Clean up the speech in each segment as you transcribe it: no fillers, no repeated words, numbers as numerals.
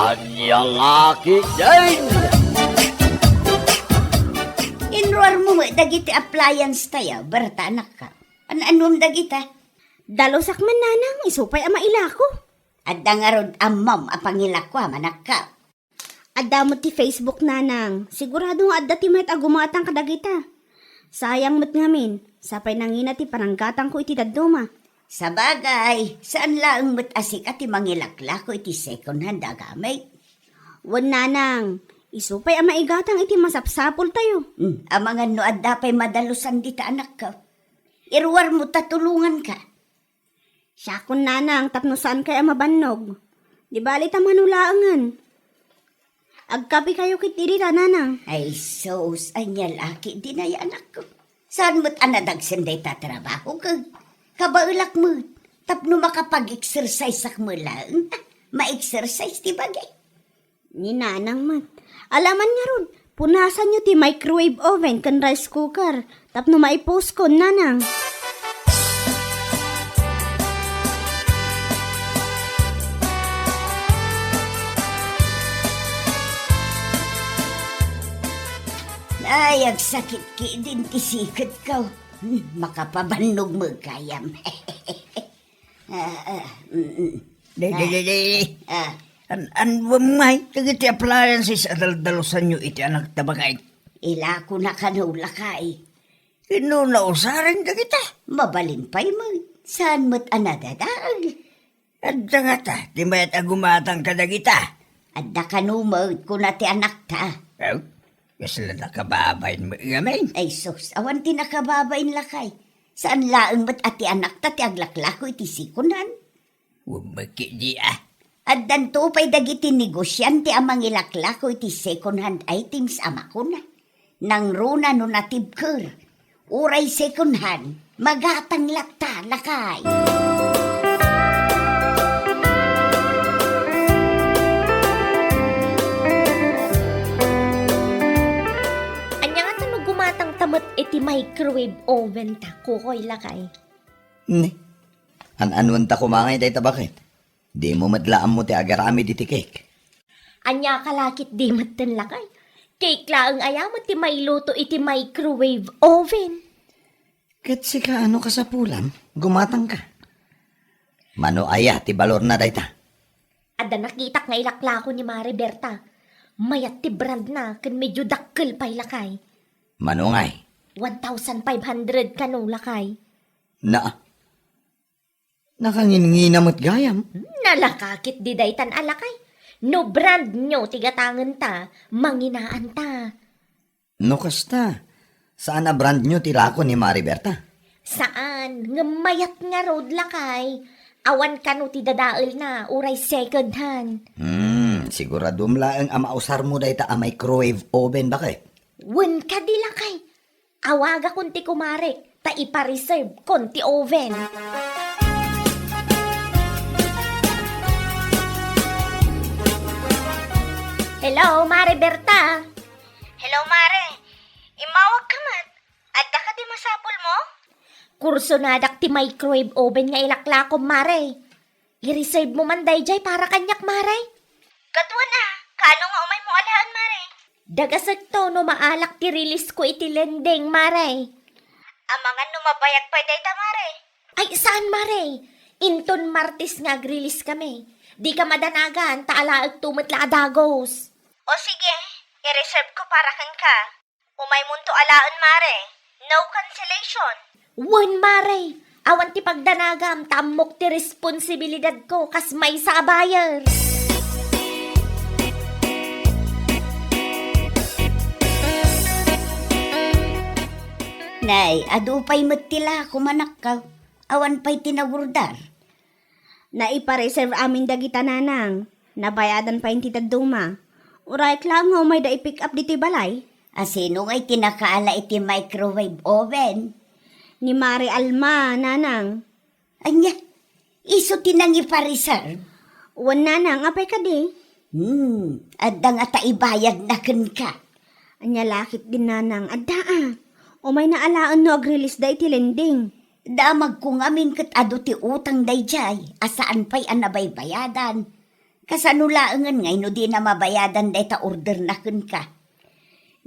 Anyang aki din! Inruar mo dagiti appliance tayo, berta anak ka. Anom dagita? Dalosak man nanang, isupay ama ilako. Adda nga rod amam apangilak ko manak ka. Adda mo ti Facebook nanang, sigurado nga adda ti mayat agumatang kadagita. Sayang mo't ngamin, sapay nangina ti pananggatang ko iti daduma. Sa bagay, saan laang asik at mangilakla ko iti second hand agamay? Wan nanang, isupay ama igatang iti masapsapol tayo. Amangan no adda pa'y madalusan dita anak ka. Irwar mo tatulungan ka. Siyakon nanang, tapno saan kaya mabannog. Di bali ta manulaangan. Agkapi kayo kitirita nanang. Ay sos, anya laki din ay anak ko. Saan mo't anadagsenday tatrabaho ka? Kabaulak mo, tapno makapag-exercise sak mo lang. Ma-exercise di bagay. Ni nanang mat. Alaman niya ron, punasan niyo ti microwave oven kan rice cooker. Tapno maipost ko nanang. Ay, ang sakit ki din ti sikat ka. Makapabannog mo kayam. Dili. Anwa may, tagati appliances at daldalosan nyo iti anak tabagay. Ila ko na kanula kay. Ino na usarin dagita. Mabalimpay mo. Saan mo't anadadaal? At dagata, di mayat agumatang kadagita. At nakanumag ko na ti anak ta. Kasi lang nakababayin mo ngamin. Ay sus, awan ti nakababain lakay. Saan laang mo't ati anak ta ti aglaklako iti sikunan? Umaki di At danto pa'y dagiti negosyante amang ilaklako iti second hand items ama ko na. Nang runa no natibker. Uray second hand, magatang lakta lakay. Anya nga tanong gumatang tamot iti microwave oven ta kukoy lakay. Ni, an-anuan ta kumangay day tabakit. Di mo madlaan mo ti agarami di ti cake. Anya kalakit di matten lakay. Cake laang ayamat ti may luto iti microwave oven. Katsi ka ano ka sa pulan, gumatang ka. Mano aya ti balor na day ta. Ada nakitak nga ilaklako ni Mari Berta. Mayat ti brand na kan medyo dakkel pa'y lakay. Mano ngay, 1,500 kanong lakay. nakanginginamot gayam. Nalakakit di daytan alakay. No brand nyo tigatangan ta, manginaan ta. No kasta, saan na brand nyo tirako ni Mariberta? Saan? Ngamayat nga road lakay. Awan ka no ti dadaal na, uray second hand. Siguradum laang amausar mo day ta a microwave oven bakit? Wen ka di lakay. Awaga kunti kumarek, ta ipa-reserve konti oven. Hello, Mare Berta. Hello Mare, imawag ka mat. Adda ka di masapol mo? Kurso na dak ti microwave oven nga ilaklakom, Mare. I-reserve mo man dayjay para kanyak, Mare. Katwa na, kano nga umay mo alahan Mare? Dagasag to no maalak ti release ko iti lending, Mare. Amangan numabayag pa day ta Mare. Ay, saan, Mare? Inton Martes nga release kami. Di ka madanagan, taalaag tumatla adagos. O sige, i-reserve ko para kan ka. Umay munto alaan Mare. No cancellation. Wan, Mare. Awan ti pagdanagam, tamok ti responsibilidad ko kas may sa abayar. Nay, adu pa'y matila kumanak ka. Awan pa'y tinawurdar. Naipa-reserve amin dagita nanang. Nabayadan pa yung titaduma. Uray lang nga may da-pick up dito balay. Asino nga'y tinakaala iti microwave oven? Ni Mari Alma, nanang. Anya, iso tinang ipareserve. Wan nanang, apay ka di. Adda nga taibayad na ken ka. Anya lakit din nanang, adda umay naalaan no ag-release da iti lending. Damag ko ngamin kat ado ti utang dayjay, asaan pa'y anabay bayadan. Kasanulaangan ngay no di na mabayadan day ta order na kun ka.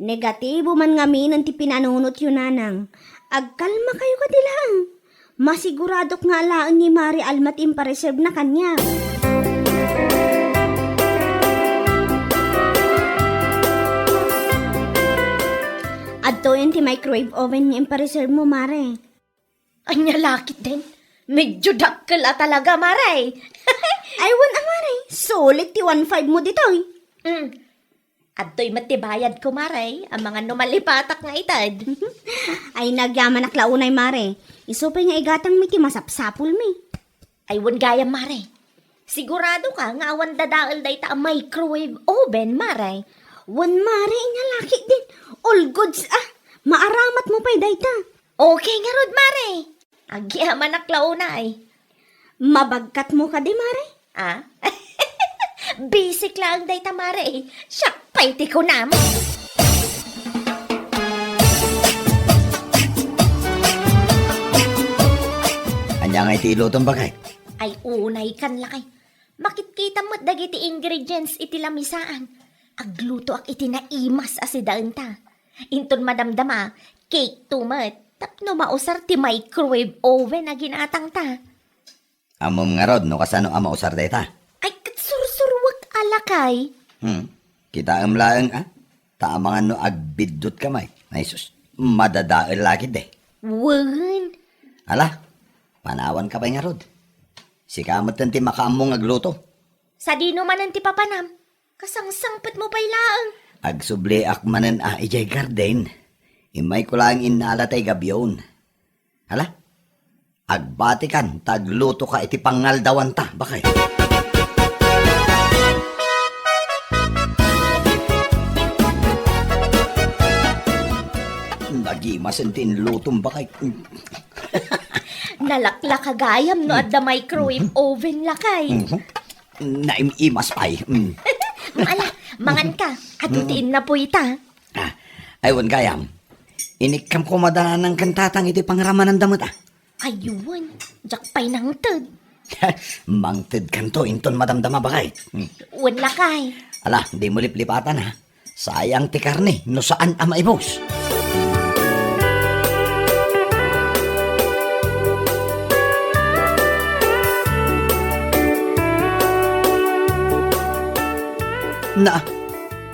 Negatibo man ngaminan ti pinanunot yun nanang. Agkalma kayo ka dilang. Masiguradok nga laan ni Mari Almat impareserve na kanya. Adto yun ti microwave oven ni impareserve mo, Mare. Anya lakit din. Medyo dakkel talaga, Maray. Ay, Mare. Solid ti 1.5 mo ditoy. Adto'y matibayad ko, Maray. Ang mga numalipatak nga itad. Ay, nagyaman aklaunay, Mare. Isupay nga igatang mi ti masapsapul mi. Ay, gaya, Maray. Sigurado ka nga awan dadaal day ta ang microwave oven, Maray. Mare, inya laki din. All goods, maaramat mo pa'y dayta. Okay nga rod, Maray. Agyaman aklaunay. Mabagkat mo ka di, Mare. Ah? Basic lang day ta, Maray. Siyak, paiti ko naman. Anya nga iti ilutong bagay. Ay, unay kan lakay. Makikita mo't dagiti ingredients iti lamisaan. Agluto ak iti naimas asidaan ta. Inton madamdama, cake tumat. Tapno mausar ti microwave oven na ginatang ta. Amom nga rod, no kasano ama usar dayta. Ay, katsursurwag alakay. Kita amlaeng taamangan no agbidot kamay. Ay sus, madadael lagi de. Wan. Ala, panawan ka pa nga rod. Si kamot ti makaamong agluto. Sa dino man ang ti papanam. Kasangsangpat mo pa'y laang. Agsubli akmanen ijay garden. Imay ko lang inalatay gabyon. Hala, agbati kan, tagluto ka iti pangaldawan ta, bakay? Nagimasin tin lutom bakay. Nalakla kagayam no at the microwave oven lakay. Naimimas pay. Ala, mangan ka. Atutiin na po ita. Aywan gayam. Inikam ko madanan ng kantatang iti pangraman ng damot Ayun, jak pa'y nang tad. Mangtid kanto inton madamdama bakay. Wan lakay. Ala, di mo liplipatan ha. Sayang ti karne, no saan ama ibos.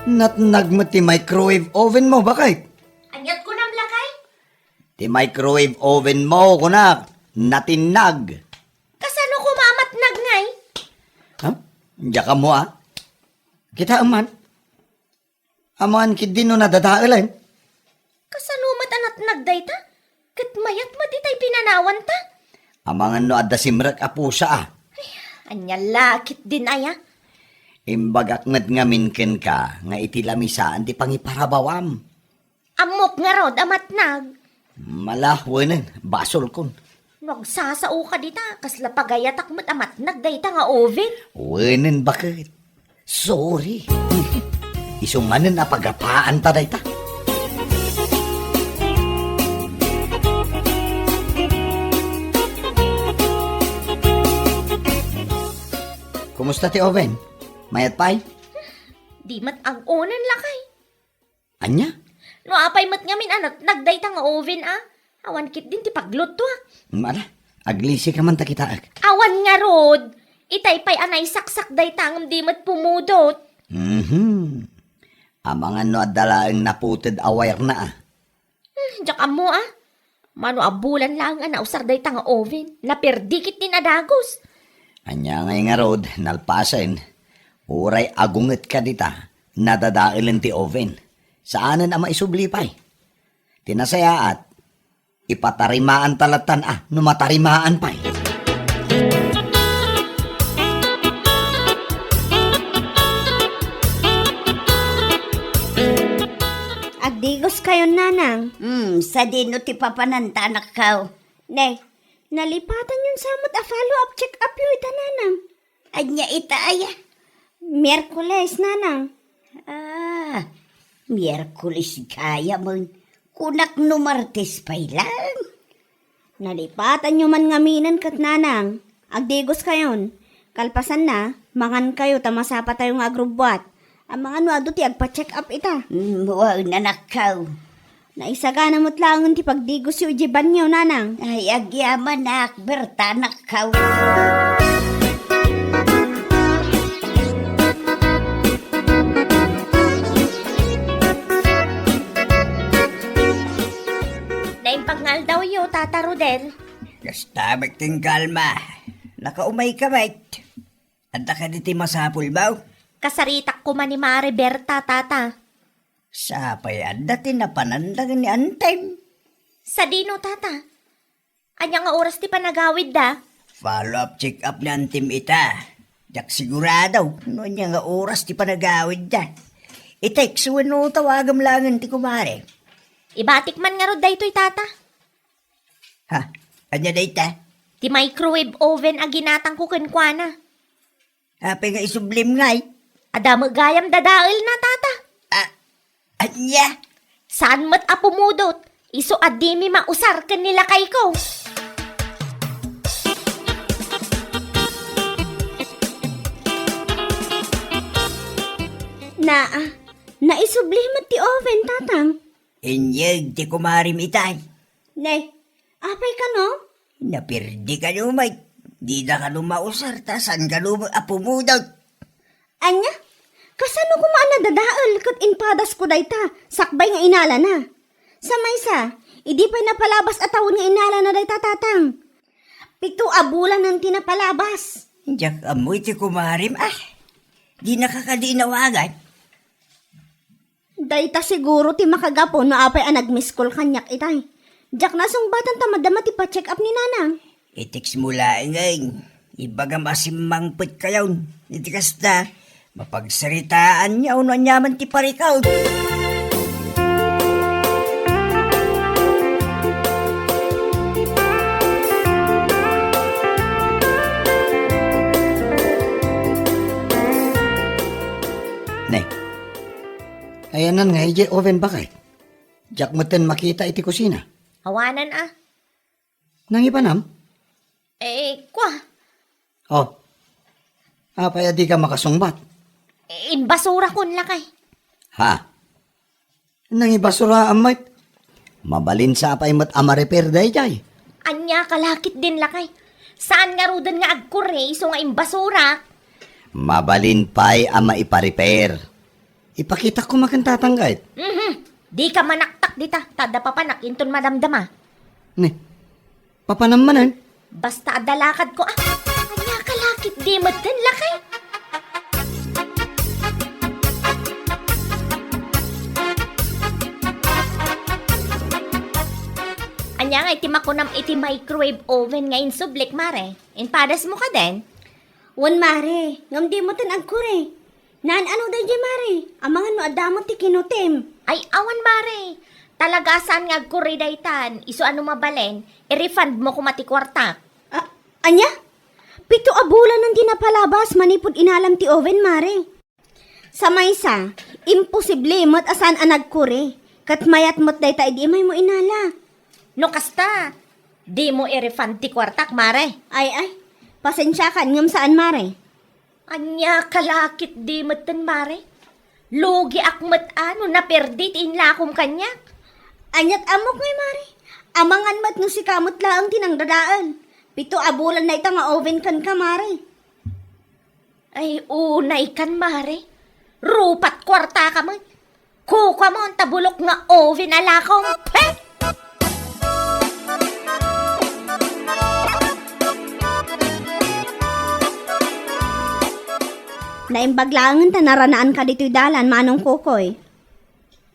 Natnag mo ti microwave oven mo, bakit? Anyat ko nam lakay. Ti microwave oven mo, kunak, natinag. Kasano ko mamatnag ngay? Ha? Diya ka mo, Kita aman. Aman kid din no nadadaalan. Kasano matanatnag day ta? Kat mayat matitay pinanawan ta? Amangan no adda simrak apusa Anya lakit din aya. Imbagak nga minken ka, nga itilamisa ti pangiparabawam. Amok nga rod amatnag. Malahwanan, basol kon. Nagsasao ka dita, kasla pagayatak mo't amatnag day ta nga oven. Wanan bakit? Sorry. Isunganan na pagapaan ta day ta. Kumusta ti oven? Mayat pay? Di mat ang unan lakay. Anya? No apay mat ngamin anak nagday ta nga oven Awan kit din ti pagluto Mala, aglisi ka man ta kita Awan nga rod. Itay pay anay saksak day tangam di mat pumudot. Amangan no adalaang naputed awayar na Diyak mo Mano abulan lang nausar day ta nga oven. Naperdikit ni nadagos. Anya nga rod, nalpasen. Uray agunget ka dita, nadadailan ti oven. Saanan ama isublipay? Tinasaya at ipatarimaan talatan numatarimaan pay. Agdigos kayo, nanang. Sa dino ti papanantanak ka. Ne, nalipatan yung samot follow-up check-up yung ita, nanang. Anya ita aya. Miyerkules, nanang. Miyerkules kaya mo. Kunak no Martes pay lang. Nalipatan nyo man ngaminan kat nanang. Agdigos kayon. Kalpasan na, Mangan kayo, tamasapa tayo nga agrobwat. Ang mga nuado ti agpa-check up ita. Wow, nanakaw. Naisagana mo't langon ti pagdigos si Uji Banyaw, nanang. Ay, agyaman na Berta, nakaw. Naimpagngal daw yo, Tata Rodel. Kasta magting kalma. Nakaumay ka, mate. Anta ka diti masapul ba? Kasaritak ko man ni Mare Berta, Tata. Sapay dati na panandang ni Antay. Sa dino, Tata. Anya nga oras ti panagawid da? Follow-up check-up ni Antim ita. Jak sigurado, no niya nga oras ti panagawid da. I-text no tawagam langan ti kumare. Ibatik man nga rod da ito'y, Tata. Ha? Anya da ita? Ti microwave oven a ginatang ko kenkwana. Apay nga isublim ngay. Adamo gayam dadael na, Tata. Anya? Saan mat apumudot? Iso adimi mausar ken nila kay ko. Naisublimot ti oven, tatang. Inyag ti kumarim itay. Nay, apay ka no? Napirdi ka lumay. Di na ka lumausar ta. San ka apumudot? Anya, kasano ko dadaal kat inpadas ko dayta. Sakbay nga inala na. Sa maysa, idi pa'y napalabas atawon nga inala na dayta, tatang. 7 abulan ng tinapalabas. Jak amoy ti kumarim Di nakakadinawagan. Dayta siguro ti makagapo no apay ang nag-miss call kanyak itay. Jak nasong batan tamadama ti pa-check up ni nanang. Itiks mula ngay. Ibaga masimangpit kayaw. Iti kasta, mapagsaritaan niya uno nyaman ti parikaw. Ne. Ayanan nga, ije oven bakay. Jak moten makita iti kusina. Hawanan Nang ipanam? Kwa. Oh. Apaya di ka makasungbat. Inbasura kun lakay. Ha? Nang ibasura amay. Mabalin sa apay mat amareper day jay. Anya kalakit din lakay. Saan nga rudan nga agkure iso nga imbasura? Mabalin pa'y ama iparepair. Ipakita ko makantatanggait. Di ka manaktak dita. Tada papanak inton madamdama. Ne. Papanamanan. Basta adalakad ko Anya kalakit di maten lakay. Anya nga itimakunam iti microwave oven nga insublik mare. Inpadas mo ka din? Wan mare, ngam di mo tan agkure. Nan ano day jay mare, amangan no adamot ti kinutim. Ay, awan mare. Talaga saan nga agkuri daytan. Iso ano mabalen, i-refund mo kumati kwarta. Anya? 7 abulan ng dinapalabas manipod inalam ti oven mare. Sa maysa, imposible mat asan ang nagkure. Kat mayat mo't dayta idi may mo inala. No kasta, di mo i-refund ti kwartak mare. Ay, pasensya kan ngam saan mare. Anya kalakit di matan mare. Lugi akmat ano na perdi ti inlakom kanya. Anyat amok ngay mare. Amangan mat no si kamot laang tinangdadaan. 7 abulan na ita nga oven kan ka mare. Ay, unay kan mare. Rupat kwarta ka mo. Kuka mo ang tabulok nga oven alakom. Heh! Naimbaglangan ta naranaan ka dito'y dalan manong kukoy.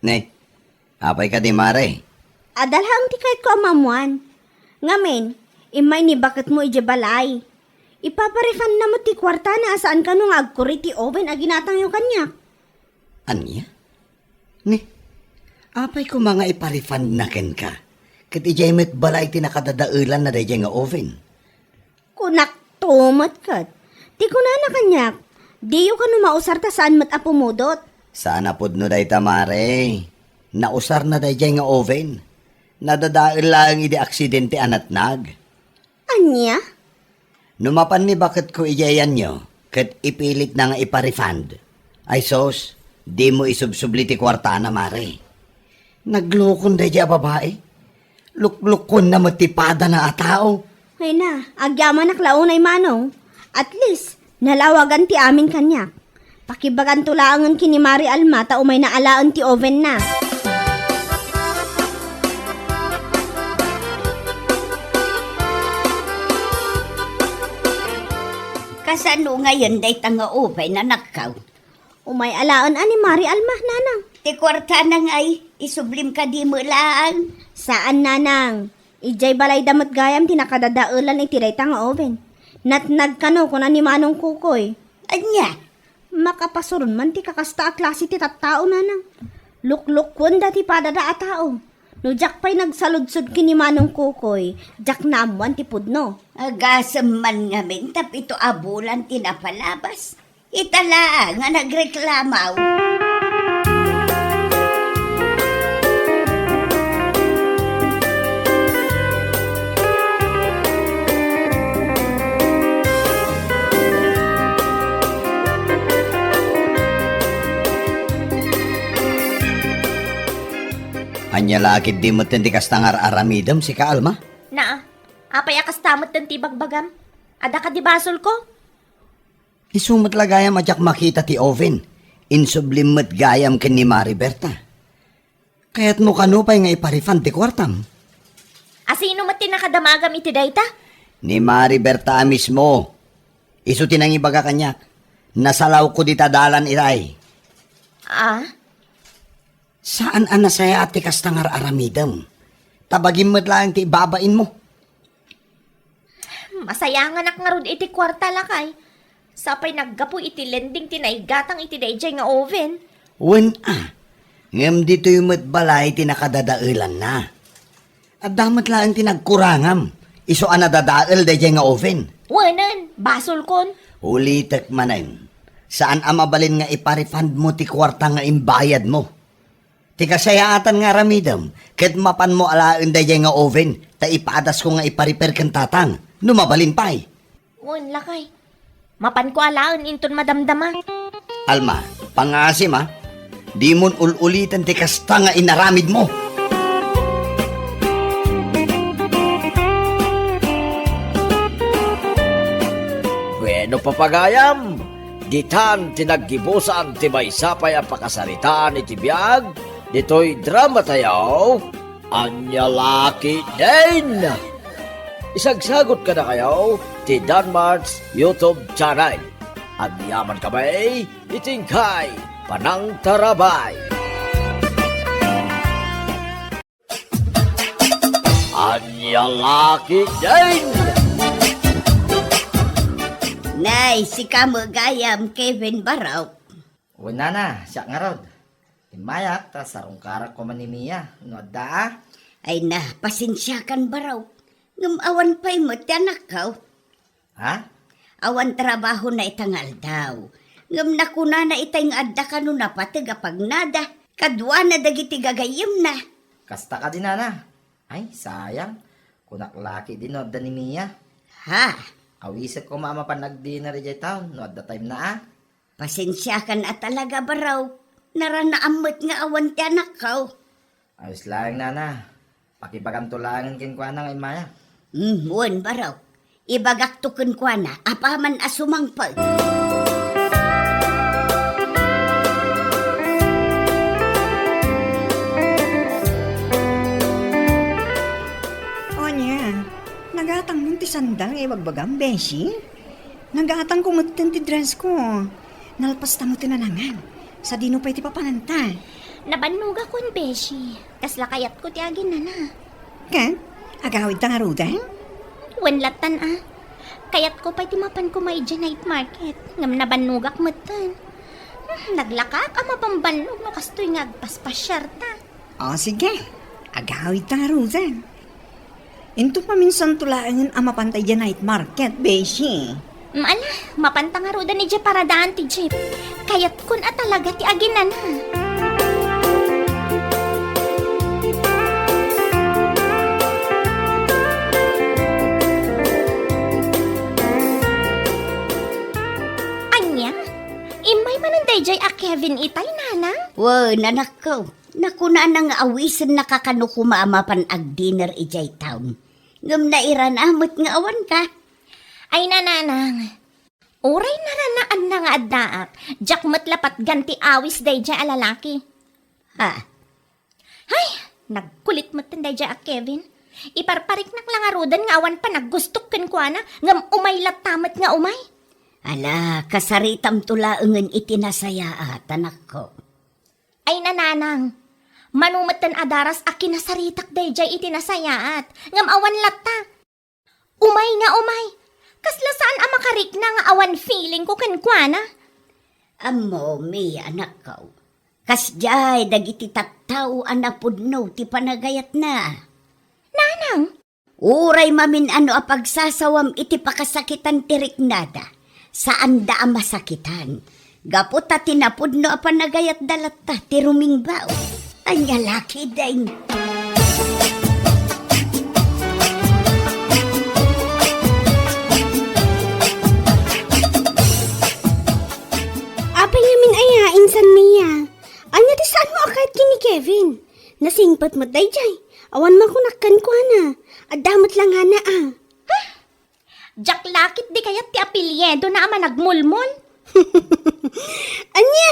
Ne. Apay ka di mare. Adalhang ti kahit ko amamuan. Ngamen, imay ni bakit mo ijabalay. Ipaparefan na mo ti kwarta na asaan ka nung agkuri ti oven aginatang yung kanya. Anya? Ne. Apay ko mga iparefund na ken ka. Kat ijay met balay tinakadadaulan na dayjay nga oven. Kunak tumat kat. Ti kunana kanyak. Diyo ka no mausar ta saan mat apumudot. Sana pod no day tamare. Nausar na dayjay nga oven. Nadadail lang idi aksidente anatnag. Anya? Numapan ni bakit ko ijayan nyo. kat ipilit na nga iparefund. Ay sos, di mo isubsubli ti kwarta na mare. Naglukon da dya babae. Luklukon na matipada na atao. Ay na, agyaman naklaunay manong. At least, nalawagan ti amin kanyak. Pakibagan tulaangan kini Mari Alma ta umay naalaan ti oven na. Kasano ngayon day tanga upay na nakaw? Umay alaan ani Mari Alma, nanang. Ti kwarta na ngay, isublim ka di mo lang. Saan, nanang? Ijay balay damot gayam tinakadadaulan itiray tanga oven. Natnag kano kung ani manong kukoy. Anya, Makapasurun man ti kakasta a klase ti tattao, nanang. Luklukon da ti padada a tao. No jak pa'y nagsaludsod kini manong kukoy, jak namuan ti pudno. agasam man nga min tapito abulan tinapalabas. Itala nga nagreklamaw. Anya lakit di mo tinti kastangar aramidam si Kaalma. Na, apay akas tamot ng tibagbagam. Ada ka di basol ko? Isumat lagayam ajak makita ti oven. Insublimot gayam ken ni Mariberta. Kaya't mo kanupay nga iparifan ti kwartam. Asino mat tinakadamagam iti dayta? Ni Mariberta mismo. Isu tinang ibaga kanyak. Nasalaw ko di tadalan iray. Ah, Saan anasaya ati kastangar aramidam? Tabagin mo't lang ti babain mo. masaya nga nakngarod iti kwarta lakay. Sapay naggapo iti lending tinaigatang iti dayjay nga oven. Wen ngem dito yung balay tinakadadailan na. At damat lang tinagkurangam. Iso anadadail dayjay nga oven. Wanan, basol kon. Ulitek manen. Saan amabalin nga iparefund mo ti kwarta nga imbayad mo? Ti kasayaatan nga ramidam, ket mapan mo alaen dayjay nga oven, ta ipadas ko nga ipariper ken tatang, numabalin pay. Wan lakay. Mapan ko alaon inton madamdama. Alma, pangasim ha, di mon ululitan ti kasta nga inaramid mo. Bueno papagayam, ditan tinaggibusan ti maysapay ang pakasaritaan iti biyag, dito'y drama tayo, anya laki din. Isagsagot ka na kayo, ti Danmar's YouTube channel. Anyaman kamay, itingkay, panang tarabay. Anya laki din. Nay, si kamo gayam Kevin Baraw. Una na, siya nga rod. Imayak, ta sarong karak ko man ni Mia. No da, Ay na, pasensya kan Baraw. Ngam awan pa'y mo tiyanak kaw. ha? Awan trabaho na itangal daw. Ngam nakuna na itay nga adda ka no na patiga pag nada. Kadwa na dagiti gagayim na. Kasta ka din na. Ay, sayang. Kunak laki din no da ni Mia. Ha? Awisit ko mama pa nag-dinner jay town. No da time na Pasensya kan at talaga Baraw. Naranaamot nga awan tiyanak kaw. Ayos lang na. Pakibagam tulangan kin kwa na ngay Maya. Wan Baraw. Ibagak tukun kwa na, apaman asumang pag. Onya, nagatang mo ti sandal ngay bagbagam, Beshi. Nagatang ko mo ti dress ko. Nalpas mo ti nanangan. Sa dino pa iti papananta. Nabanuga kon beshi. Kasla kayat ko ti agin na na. Kan? Agawid tang arudan? Wanlatan ah. Kayat ko pa iti mapan ko may night market. Ngam nabanugak matan. Naglakak ama pambanlog no kastoy nga agpaspasyar ta. O sige, agawid tang arudan. Into pa minsan tulaan ang mapantay dyan night market, Beshi. Maala, mapantang aruda ni Jeep para daan ti Jeep. Kayat kun at talaga ti agin na na. Imay manan dayjay a Kevin itay, nanang. Nanak ko. Naku na nang awisan nakakano kumamapan ag dinner ijay town. Ngam na iranamot nga awan ka. Ay nananang. Uray naranaan na nga addaak. Jak matlapat ganti awis dayjay a lalaki. Ha? Ay, nagkulit mo tan dayjay a Kevin. Iparparik nak lang arudan nga awan pa naggustok ken kwa na. Ngam umaylat tamat nga umay. Ala, kasaritam tulaengen itinasaya anak ko. Ay nananang. Manumatan adaras a kinasaritak dayjay itinasayaat. Ngam awan latta. Umay nga umay. Kasla saan a makarik na nga awan feeling ko kenkwana? Amo, mi anak ko. Kasjay, dagiti tattaw anapudno ti panagayat na. Nanang, Uray mamin ano a pagsasawam iti pakasakitan tirik nada. Saan da a masakitan? Gaputa tinapudno a panagayat dalatta ti rumingbaw. Anya laki daing. Apay namin aya, insan Mia. Anya di saan mo akit kini Kevin? Nasingpat mo dayjay. Awan makunakkan ko na. Adamat lang hana ah. jak lakit di kayat ti apelyedo na ama nagmulmol. Anya,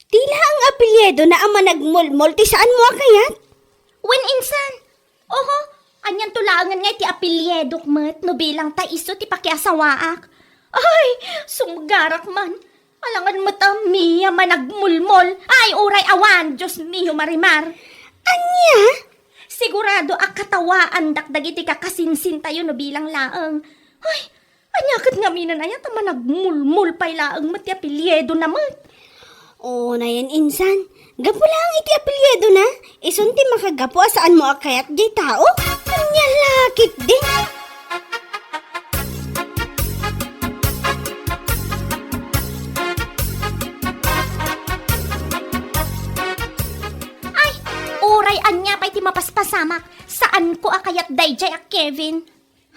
tila ang apelyedo na ama nagmulmol ti saan mo akayat? When insan, oho, anyan tulangan nga ti apelyedo kmet no bilang ta iso ti pakiasawaak. Ay, sumgarak man. Alangan mo ta Mia managmulmol. Ay, uray awan, Diyos miyo marimar. Anya? Sigurado akatawaan dakdagiti kakasinsin tayo no bilang laang. Ay, anyakat nga minan ayat ama nagmulmul pay laang mati apelyedo naman. Oo na yan, insan. Gapo lang iti apelyedo na. Isunti makagapo saan mo akayat di tao? Anya lakit din. Ay, uray anya pa'y ti mapaspasamak. Saan ko akayat dayjay ak Kevin?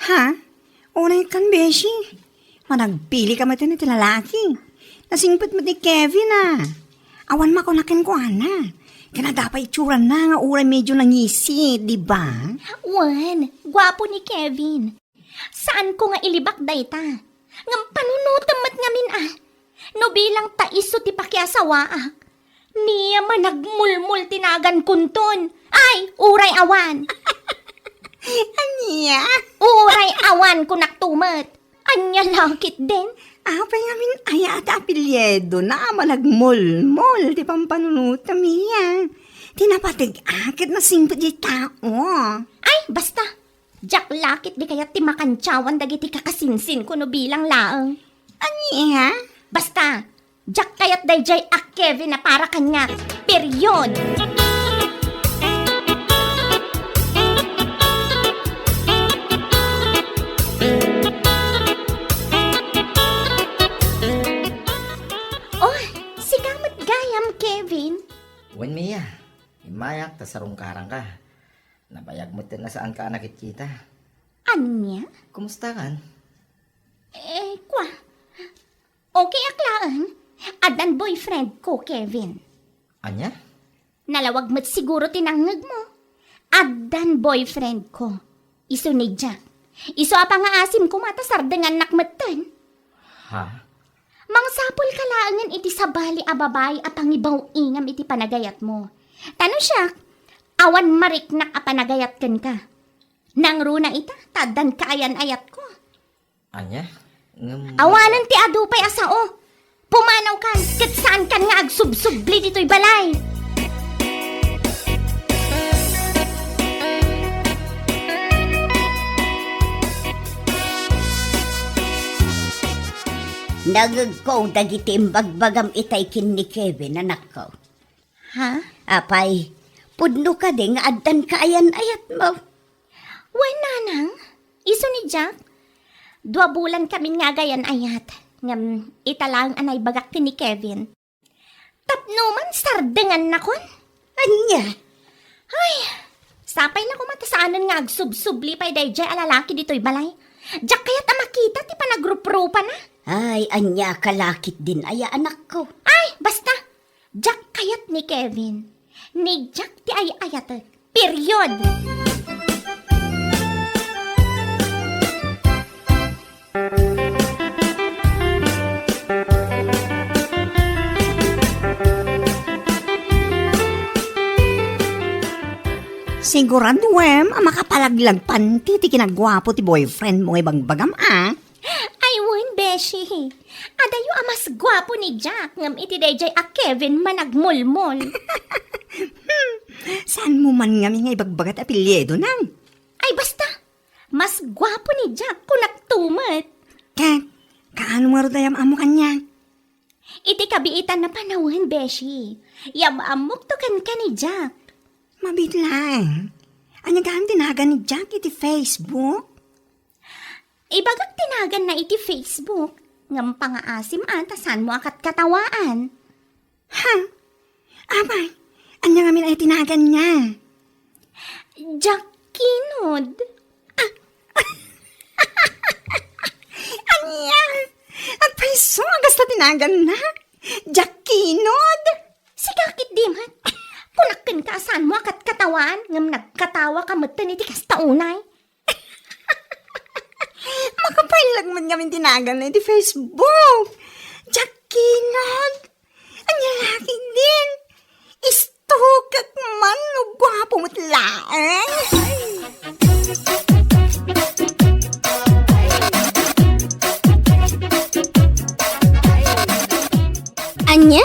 Ha? Unay kan, Beshi. Managpili ka mati na ti lalaki. Nasingpit mo ti Kevin ah. Awan makunakin ko ana. Kana dapat itsuran na nga uray medyo nangisi, di ba? Wan, gwapo ni Kevin. Saan ko nga ilibak dayta? Ngam panunutamad ngamin ah. No bilang taiso ti pakiasawaak. Niya man nagmulmul tinagan kunton. Ay, uray awan. Anya? Uray awan ko naktumat. Anya lakit din. Apay ngamin ay ata apelyedo na managmol-mol ti pampanunuta miya. Tinapatig akit na singpit di tao. Ay, basta. Jak lakit di kaya ti makantsawan dagiti kakasinsin ko no bilang laang. Anya? Basta, jak kayat dayjay ak Kevin na para kanya. Period. Oh, sigamat gayam Kevin. Wen Mia, imayak ta sarungkarang ka. Nabayag mo tin na saan ka nakikita. Anya? Kumusta kan? Kwa. Okay aklaan. Adan boyfriend ko, Kevin. Anya? Nalawag mo't siguro tinangag mo. Adan boyfriend ko. Iso ni Jack. Iso apa nga asim ko matasar dengan nakmatan. Ha? Mang sapol kalaangan iti sabali a babae a pangibaw ingam iti panagayat mo. Tano siya, awan mariknak a panagayat ken ka. Nang runa ita, tadan kaayan ayat ko. Anya? Awanan ti adupay asao. Pumanaw kan, kat saan kan nga agsubsubli dito'y balay. Nagagko dagiti imbagbagam itay kin ni Kevin anak ko. Ha? Apay, pudno ka din nga addan kaayan ayat mo. Wen nanang, iso ni Jack. 2 bulan kami nga gayan ayat. Ngam italang anay bagak ti ni Kevin. Tapno man sardengan na kon. Anya? Ay, sapay na kumatasaanan nga agsubsubli pa'y dayjay alalaki dito'y balay. Jack kaya't amakita ti panagruprupa na. Ay, anya kalakit din ay anak ko. Ay, basta! Jack kayat ni Kevin. Ni Jack ti ay ayat. Period! Siguraduem, makapalaglag panti ti kinagwapo ti boyfriend mo ibang bagam Ay, won, Beshi. Adayo amas gwapo ni Jack. Ngam iti dayjay a Kevin managmulmol. Saan mo man nga nga ibagbagat apelyedo nang? Ay, basta! Mas gwapo ni Jack kung nagtumat. Kat, kaano nga rodayam amo kanya? Iti kabiitan na panahon, Beshi. Yamamok to kan ka ni Jack. Mabitlang. Anyagaan tinagan ni Jack iti Facebook? Ibagag tinagan na iti Facebook. Ngam pangaasim ata saan mo akat katawaan. Ha? Abay, anya ngamin ay tinagan niya. Jack Kinod. Anya? At paiso, agas na tinagan na. Jack Kinod. Sigakit di man. Kunakin ka saan mo akat katawaan. Ngam nagkatawa ka matan iti kastaunay. Makapailag man ngamin tinagan na iti Facebook. Jack Kinod. Anya laki din. Istukak man no gwapo mo't laeng. Anya?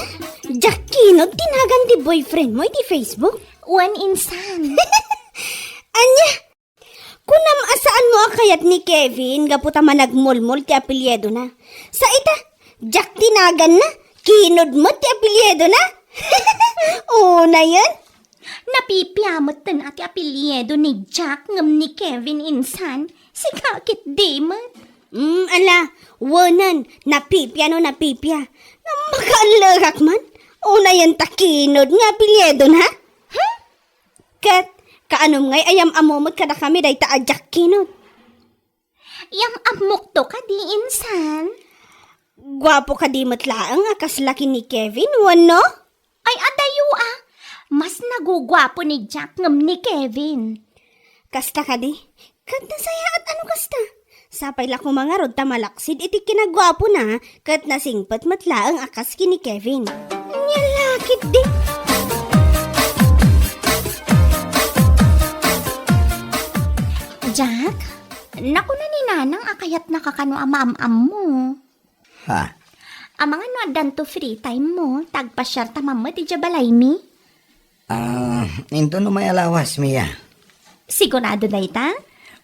Jack Kinod, tinagan ti boyfriend mo iti Facebook? One insan. Anya? Kunam asaan mo akayat ni Kevin, gaputa managmulmul ti apelyedo na. Sa ita, Jack tinagan na, Kinod mo ti apelyedo na. Una yan? Napipiyamot tan ati apelyedo ni Jack ngam ni Kevin insan. Sigakit di man. Ala, wanan, napipya. Makaalagak man. Una yan ta Kinod nga apelyedo na. Kat, kaanom ngay ayam amomot kada kami day ta Jack Kinod. Yam amok to ka di insan. Gwapo ka di matlaang akas laki ni Kevin, wano? Ay adayo ah. Mas nagugwapo ni Jack ngam ni Kevin. Kasta ka di? Kat nasaya at ano kasta? Sapay la ko mga rod tamalaksid iti kinagwapo na kat nasingpat matlaang akas kini Kevin. Nyalakit di. Jack, naku na ni Nanang akayat nakakano ama-am mo. Ha? Amang ano adan to free time mo, tagpasyar tamamot iti balay mi. Into no may alawas, Mia. Sigurado na ita?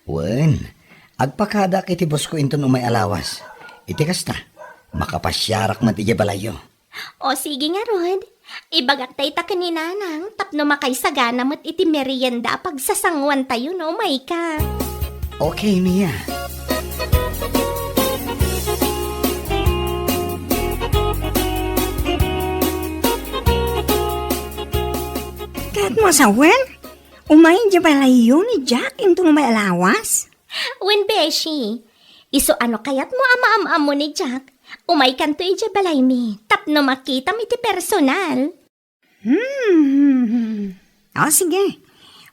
Wen, agpakada kiti boss ko into no may alawas. Iti kasta, makapasyarak man iti balayo. O sige nga Rod, ibagak tayo ta ni Nanang, tapno makaisagana mo't iti merienda pagsasangwan tayo no, may ka. Okay, Mia. Kat mo sa wen? Umayin di balayo ni Jack into may alawas? When Beshi, iso ano kayat mo ama-am mo ni Jack, umay kanto iti balay mi, tapno makita mi ti personal. O sige,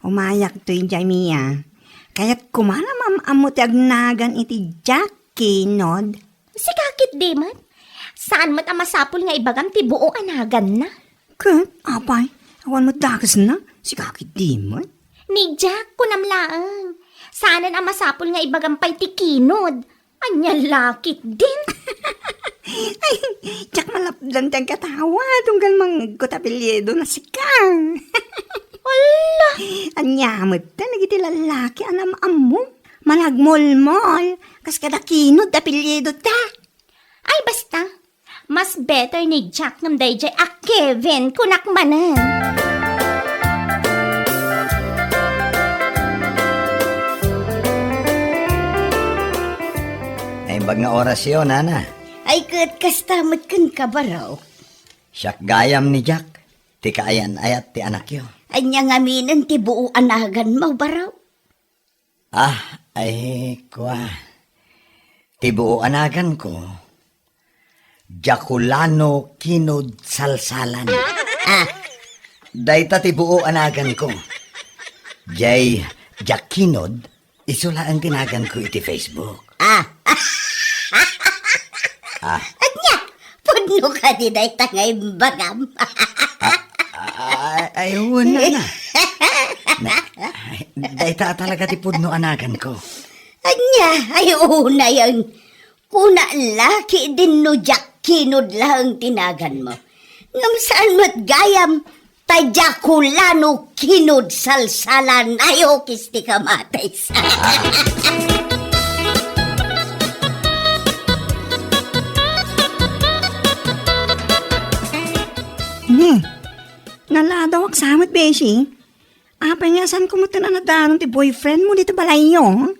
umayak to yung Mia. Kaya't kumanamam amo ti agnagan iti Jack Kinod. Sikakit di man, saan mo't amasapol nga ibagam ti buo anagan na? Kat, apay, awan mo dakas na, si kakit di mo. Ni Jack kunamlaang, saanan amasapol nga ibagampay ti Kinod, anya lakit din. Ay, Jack malapdan tiyang katawa, tunggal manggot apelyedo na si Kang. Wala! Anyamot ta, nagiti lalaki, anam amo. Managmol-mol, kas kada Kinod apelyedo ta. Ay basta, mas better ni Jack ngam dayjay a Kevin kunakmanan. Ay bag nga oras yun, Nana. Ay kat kastamot kan kabaraw. Siyak gayam ni Jack. Ti kaayan ayat ti anak yo. Anya ngaminan ti buo anagan mo baraw. Ay, kwa. Ti buo anagan ko, Jaculano Kinod Salsalan. Ah, Dayta ti buo anagan ko. Jay Jakinod, isula ang tinagan ko iti Facebook. anya, pudno ka di day tangay bagam. Ay, wala na. Dayta talaga ti pudno anagan ko. Anya, ay una yan. Kuna laki din no Jakinod lang tinagan mo. Ngam saan mo't gayam, Jaculano Kinod Salsalan, ayaw kisti ka matay sa. Naladawak samot, Beshi. Apay nga saan kumutin na nadanon ti boyfriend mo dito balayo?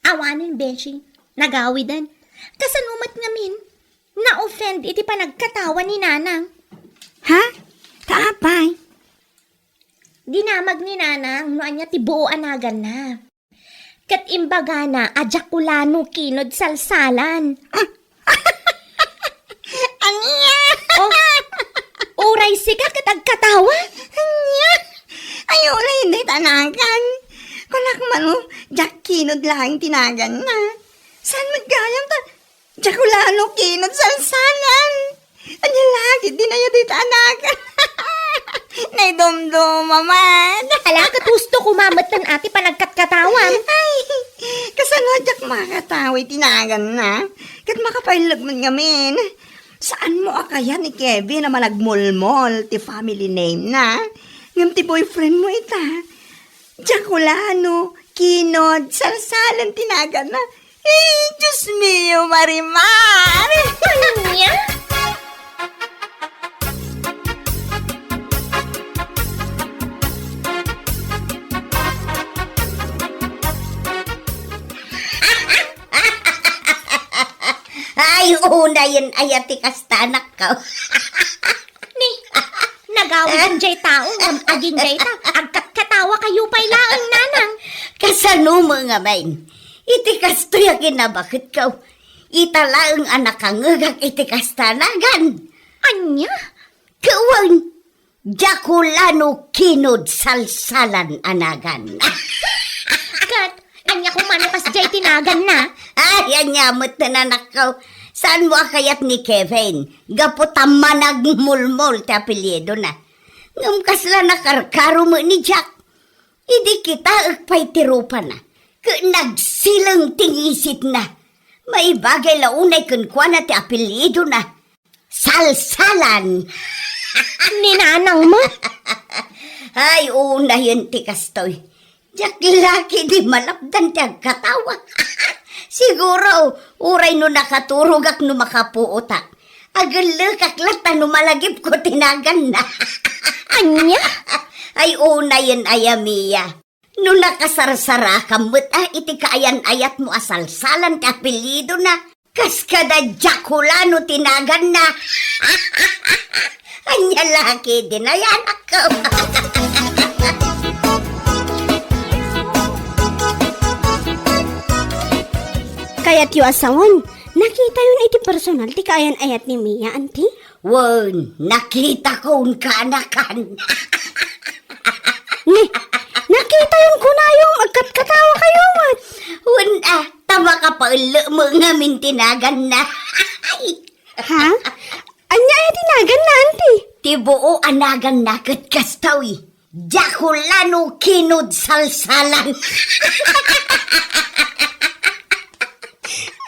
Awanin, Beshi. Nagawidan. Kasanumat ngamin. Na-offend iti panagkatawa ni Nanang. Ha? Kaapay? Dinamag ni Nanang no anya ti buo anagan na. Kat imbaga na Jaculano Kinod Salsalan. Anya! Oh, uray siga katagkatawa. Anya! Ayaw na hindi tanagan. Kulak man mo, Jack Kinod lang tinagan na. Saan magayang ta? Jaculano Kinod Salsalan. Anya lagi, di na yun di tanagan. Naidumduma man. Hala, katusto kumamatan ati panagkatkatawan. Ay, kasanodyak makatawi tinagan na. Kat makapailag man ngamin. Saan mo akaya ni Kevin na managmulmol ti family name na? Ngam ti boyfriend mo ita. Jaculano, Kinod, Salsalan tinagan na. Eh, Diyos mio, Marimar! Anya? Ay, una yan ayati kastanak ka. Ni, nagawin jay tao, aging jay ta, agkatkatawa kayo pa'y laang Nanang. Kasano mga main? Iti kasto yakin na bakit ka? Italaang anak kang ngagak iti kastanagan. Anya? Kawan, Jaculano Kinod Salsalan anagan. Kat, anya kung mano kas jay tinagan na. Ay, anyamot na nanakaw. Saan mo akayat ni Kevin? Gaputam managmulmol ti apelyido na. Ngam kasla nakarkaro mo ni Jack. Idi kita agpay tirupa na. Nagsilang tingisit na. May bagay launay kunkwa na ti apelyido na. Salsalan. Ni Nanang mo? Ay, una yun ti kastoy. Jack laki di malapdan ti agkatawa. Siguro, uray no nakaturugak no makapuutak. Agalakak lata no malagip ko tinagan na. Anya? Ay, una yun ayamiya. No nakasarsara kamot iti kaayan ayat mo asalsalan ti apelyido na. Kas kada Jaculano tinagan na. Anya laki din ayan ako. Kaya't yu asawon, nakita yun iti personal ti kaayan ayat ni Mia, anti? Wan, nakita ko un kanakan. Ni, nakita yun ko na yung magkatkatawa kayo, mat. Wan, tama ka pa ulo mo nga mintinagan na. Ha? Anya ay tinagan na, anti? Tibuo anagan na kat kastawi. Jaculano Kinod Salsalan.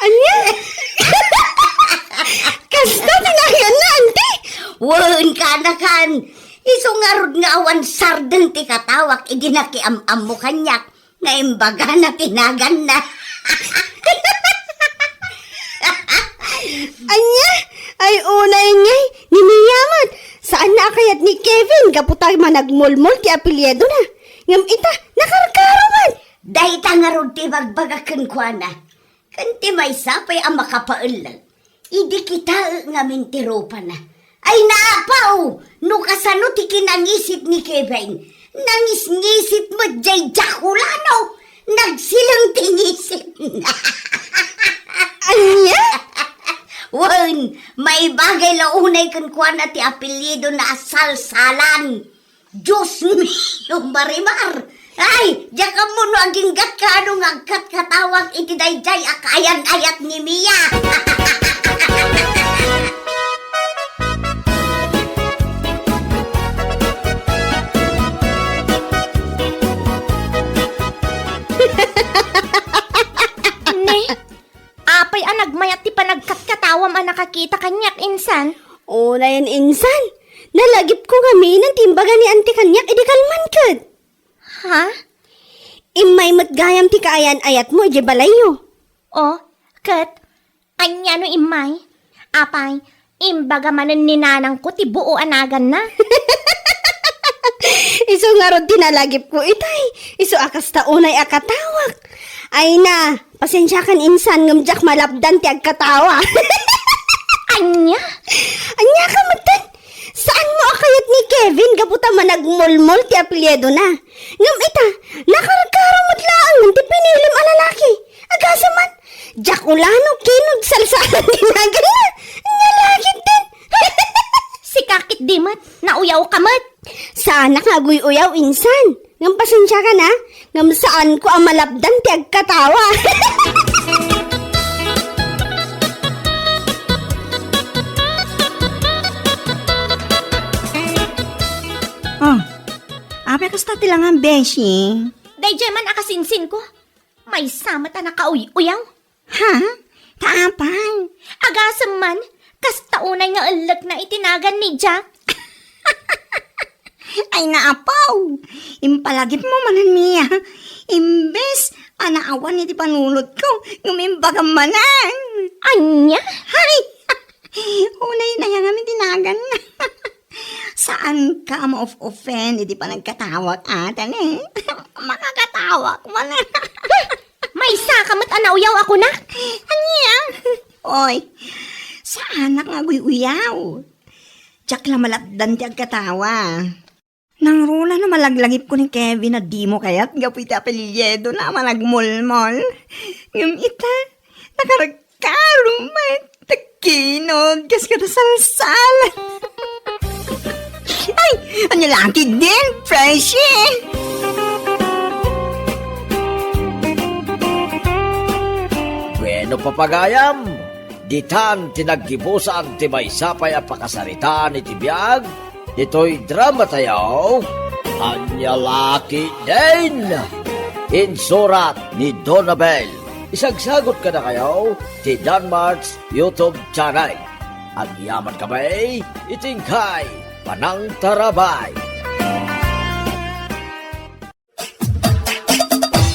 Anya? Kasta tinagan na, anti? Wan, kanakan. Isungarod nga awan sardeng ti katawak, iginakiam-am mo kanyak, na imbaga na tinagan na. Anya? Ay, unay niya, ni Mia, mat. Saan na akayat ni Kevin, kaputay managmulmol ti apelyido na. Ngam ita, nakarkaro, mat. Dahil tangarod ti bagbagakan kwa na. Kanti may sapay ang makapaulag. Idi kita nga mintiropa na. Ay naapaw! No kasano ti kinangisip ni Kevin. Nangis-ngisip mo jay Jaculano. Nagsilang tingisip na. Anya? Wan, may bagay launay kan kuha na ti apelyido na asalsalan. Diyos mio, Marimar. Ay, diya ka mo no aging gat ka anong agkat katawag iti dayjay akayan ayat ni Mia. Ne, apay ang nagmayat ti panagkatkatawam ang nakakita kanyak insan. O na yan, insan. Nalagip ko kami ng timbaga ni Auntie Kanyak, edi kalman kad. Ha? Imay matgayam ti kaayan ayat mo, edi balayo. O, kat, anya no imay? Apay, imbaga manan ni nanang ko ti buo anagan na. Iso nga ron tinalagip ko, itay. Iso akas taunay akatawak. Ay na, pasensya kan insan, ngamjak malapdan ti agkatawa. Anya? Anya ka matan? Saan mo akayat ni Kevin gaputa managmulmol ti apelyedo na? Ngam ita, nakaragkaramot laang ti pinilim a lalaki. Agasa man, Jakulano kinog salsalan ginagan na. Nalagit din. Si kakit dimat, nauyaw kamat. Sana nga uyaw insan. Ngam pasensya ka na. Ngam saan ko ang malapdan ti agkatawa. Oh, ape kasta tilangan, Beshi. Dayjay man akasinsin ko. May samat na nakauyaw. Ha? Taapay. Agasam man, kasta unay nga alag na itinagan ni Jack. Ay naapaw. Impalagip mo manan niya. Imbes, anaawan iti panulot ko. Ngumimbaga manan. Anya? Hay! Unay na yan kami tinagan na. Saan ka ma-offend? Hindi pa nagkatawag atan eh. Makakatawag man. May sakamat anauyaw ako na. Anya? Oy, saan nga uyaw? Tsak la malapdan ti agkatawa. Nang rula na malaglagip ko ni Kevin na di mo kaya't gapit apelyedo na managmulmol. Yung ita, nakaragkarumat, takinog, kas ka salsal. Ay, ano laki din, Freshie! Bueno papagayam, ditan tinaggibusan ti may sapay a pakasaritaan iti biyag, ito'y drama tayo, Anya Laki din! Insurat ni Donabel. Isagsagot ka na kayo ti Danmarks YouTube channel. Ang yaman kamay, itingkay, panang tarabay.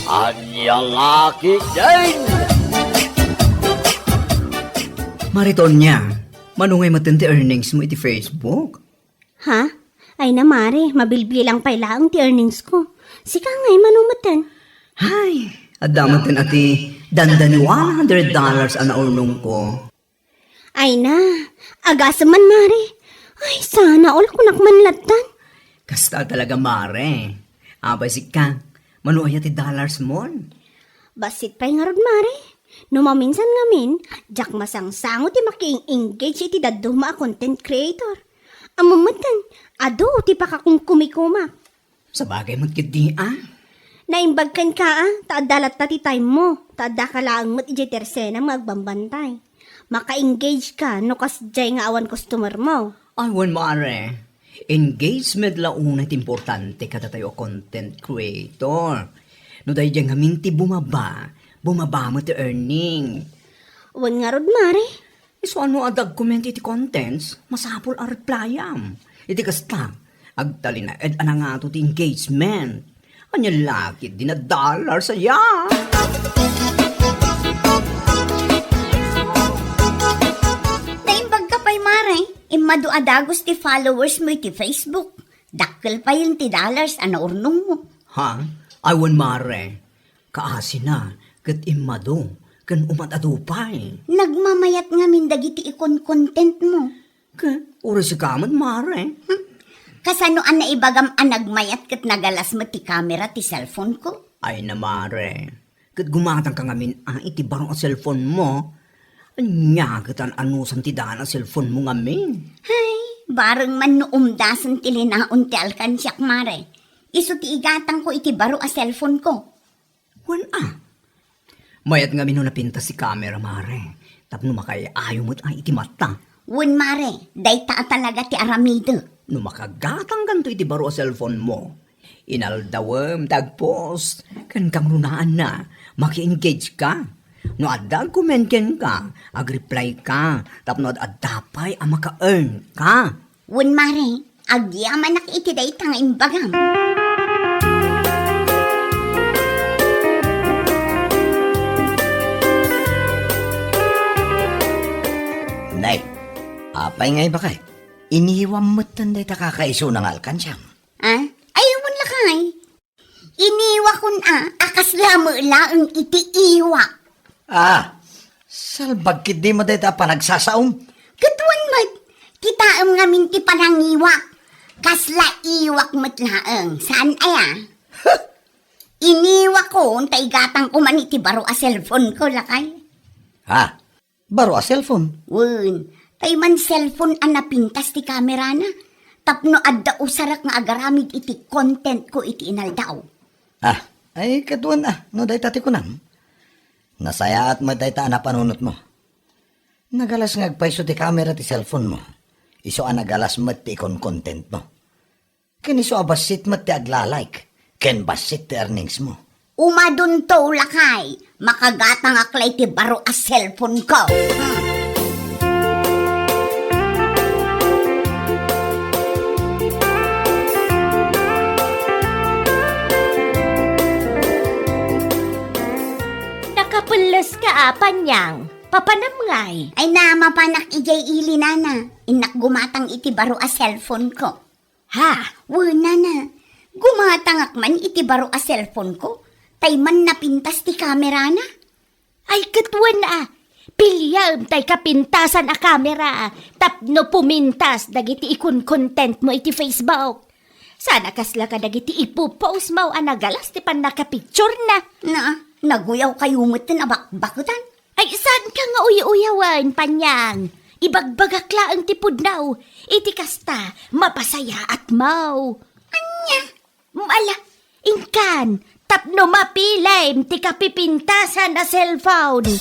Anya Laki din! Mariton niya, manungay matindi earnings mo iti Facebook. Ha? Ay na mare, mabilbilang pa ilaang ti earnings ko. Sika nga'y manumatan. Hay, adamatin ati dandani $100 ang naurnong ko. Ay na, agasa man mare. Ay, sana all kunak manlatan. Kasta talaga mare. Abay si Kang, manuay ati dollars mo. Basit pa'y nga rod mare. Numaminsan ngamin, jak masang-sango ti making-engage iti daduma a content creator. Amamatan, ado ti pakakong kumikuma. Sa bagay magkidi Naimbagkan ka taadalat ta ti time mo, taada ka laang mat iti tersena magbambantay. Maka-engage ka no kasjay nga awan customer mo. Awan mare, engagement launat importante kada tayo content creator. No dahil dyan ngamin ti bumaba mo ti earning. Wan nga rod mare. So ano adag comment iti contents, masapol a replyam. Iti kasta, agtali na ed nga to ti engagement. Anya laki din na dollar saya. Naimbag ka pa'y mare, imado adagos ti followers mo iti Facebook. Dakkel pa yun ti dollars ano urnong mo. Ha? Awan mare. Kaasi na, kat imado, kan umatadupay. Nagmamayat nga min dagiti ikon content mo. Ka, oras si kaman mare. Kasano an naibagam an nagmayat kat nagalas mo ti camera ti cellphone ko? Ay na mare. Kat gumatang ka ngamin iti barong ang cellphone mo. Anyagatan anusan ti dana cellphone mo ngamin. Hay, bareng man no umdasan ti linaon ti alkansyak mare. Iso ti igatang ko iti baro a cellphone ko. Wan Mayat nga mino napinta si camera, mare. Tapno makay ayaw mo't ay iti mata. Wen mare, dayta talaga ti aramido. No makagatang ganto iti baro a cellphone mo. Inaldawem tagpost. Kan kang runaan na. Maki-engage ka. No adag kumenken ka. Ag-reply ka. Tapno adapay ang maka-earn ka. Wen mare, agyaman nak iti dayta nga imbagam. Nay, apay ngay ba kay? Iniwam mo't tanday ta kakaiso ng alkansyam. Ah, ayun lakay. Iniwa kun akas lamo laang iti iwa. Salbag kid di mo dayta pa nagsasaom. Katuan mat, kitaam nga minti panangiwa. Kasla iwak mat laang. Saan aya? Iniwa ko, untay gatang ko man iti baro a cellphone ko lakay. Baro a cellphone. Wen, tay man cellphone ang napintas ti kamera na. Tapno adda usarak nga agaramid iti content ko iti inaldaw. Ay katuan no dayta ti kunam. Nasaya at madayta na panunot mo. Nagalas nga agpaiso ti camera ti cellphone mo. Iso nagalas mat ti ikon content mo. Kiniso abasit mat ti aglalike. Ken basit ti earnings mo. Umadun to lakay, makagatang aklay ti baro a cellphone ko. Nakapulos ka panyang. Papanamngay. Ay mapanak ijay ili nana, inak gumatang iti baro a cellphone ko. Ha? Wala na, gumatang akman iti baro a cellphone ko, tay man napintas ti kamera na. Ay katwan Pilyam tay kapintasan a kamera. Tapno pumintas dagiti ikon content mo iti Facebook. Sana kasla ka dagiti ipopost mo nagalas ti pan nakapicture na. Naguyaw kayo mutin abakbakutan. Ay saan ka nga uyawan panyang? Ibagbagakla ang tipod now. Iti kasta, mapasaya at mau. Anya? Mala, ingkan, tapno mapilay, ti kapipintasan na cellphone.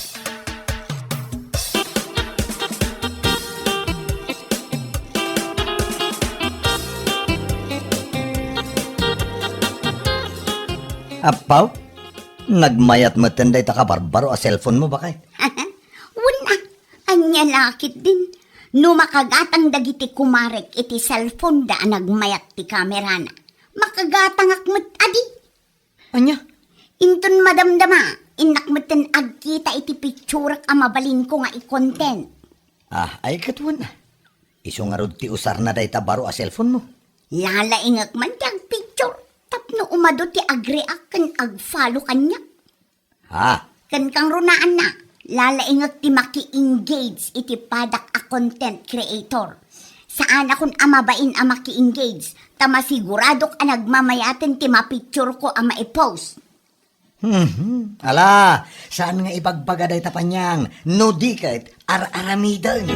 Apaw? Nagmayat mo tanday ta ka barbaro a cellphone mo ba kay? Wala, anya lakit din. No makagatang dagiti kumarek iti cellphone da nagmayat ti kamera na. Makagatang akmat adi. Anya? Inton madamdama, inakmatan agkita iti picturak mabalin ko nga i-content. Ay katuan na. Iso nga rod ti usar na dayta baro a cellphone mo. Lalaingak man ti ag picture. Tapno umado ti agreak kan ag-follow kanya. Kan kang runaan na. Lalaingak ti maki-engage iti padak a content creator. Saan akong amabain a maki-engage, tama siguradok a nagmamayaten ti mapicture ko a maipost. Ala, saan nga ibagbaga day tapanyang? No di kahit ar-aramidan.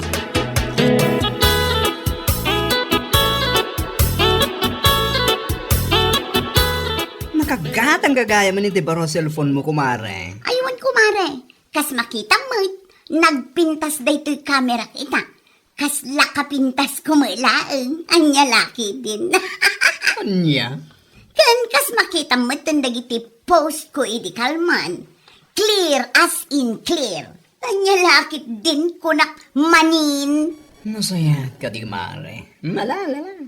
Nakagatang gagaya man iti baro cellphone mo, kumare. Aywan kumare, kas makita mo't, nagpintas daytoy kamera kita. Kas lakapintas kumalaang, anya laki din. Anya? Kan kas makita mo't dagiti post ko idi kalman. Clear as in clear. Anya laki din kunak manin. Masaya ka di, mare. Malala.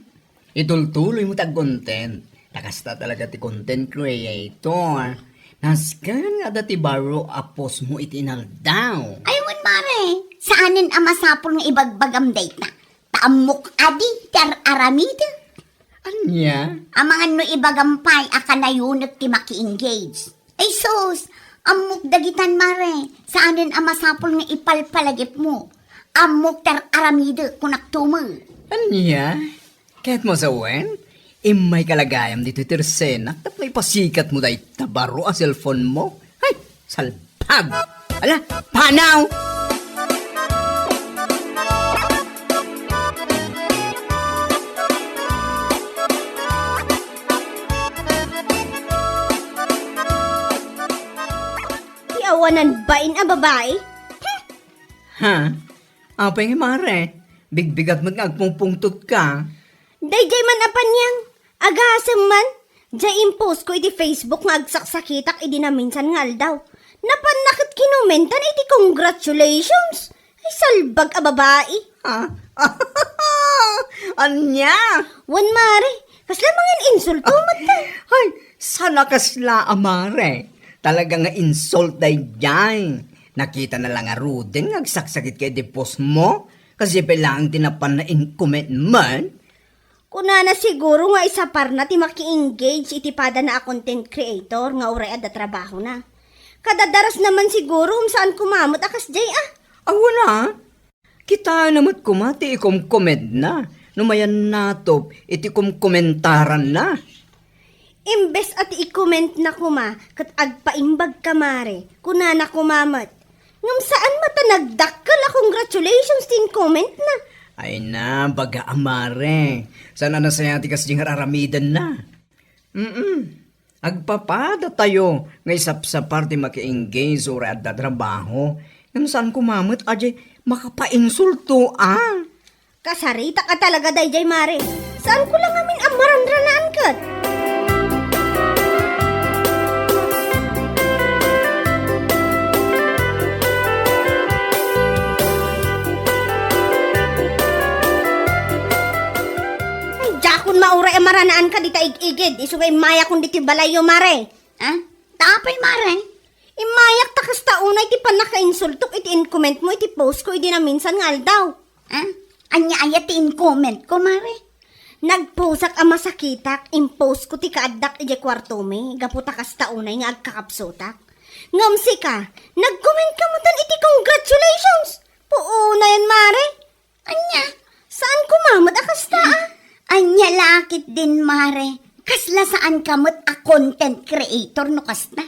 Itultuloy mo tag-content. Nakasta talaga ti content creator. Naskan nga dati baro apos mo itinaldaw. Aywan mare, saanin ang masapol nga ibagbagam data? Taamok adi, ter aramid. Anya? Ang mga no ibagampay akanayunag ti maki-engage. Ay sus, amok dagitan mare, saanin ang masapol nga ipalpalagip mo? Amok ter aramid kunak tumo. Anya? Kahit mo sa wen? Imay kalagayam dito tersenak tap may pasikat mo dahi tabaro a cellphone mo. Ay, salpag! Ala, panaw! awanan bain a babae? Ha? Apay nga mare, bigbigat mo nga agpungpungtot ka. Dayjay man apan yang. Agasam man. Jay impose ko iti Facebook nga agsaksakitak idi na minsan nga aldaw. Napanakit kinumentan iti congratulations. Ay salbag a babae. Ha? Anya? Wan mare, kasla mangin insulto mata. Ay, sana kasla amare. Talaga nga insult day dyan. Nakita na lang nga Ruden, nagsaksakit kay di post mo. Kasi lang tinapan na in-comment man. Kuna na siguro nga isa par na ti maki-engage iti pada na a content creator nga uray ada trabaho na. Kadadaras naman siguro saan kumamot akas jay ah. Awa na. Kita namat kumati ikom-comment na. Numayan natop iti komentaran na. Imbes at i-comment na kuma kat agpaimbag kamare kuna na kumamot. Ngam saan mata nagdakkel a congratulations tin comment na. Ay na, baga amare. Sana na saya ti kas jing aramidan na. Agpapada tayo. Ngay sa parte maki-engage o rada trabaho. Ngam saan kumamot aje makapainsulto ah. Kasarita ka talaga dayjay mare. Saan ko lang amin ang marandranaan kat? Ay, jakon mauray ang maranaan ka dita igigid. Isugay maya kung diti balayo mare. Ha? Tapay mare. Imayak takas taunay ti panaka-insultok iti in-comment mo iti post ko iti na minsan nga aldaw. Ha? Anya ayatin comment ko mare. Nagposak ang masakitak, impose ko ti kaaddak iti kwarto me, gaputa kas taunay nga agkakapsotak. Ngamsi ka, nag-comment ka mo tan iti congratulations! Puuna yan, mare. Anya? Saan kumamot akas taa? Anya lakit din mare. Kasla saan kamot a content creator no kasna?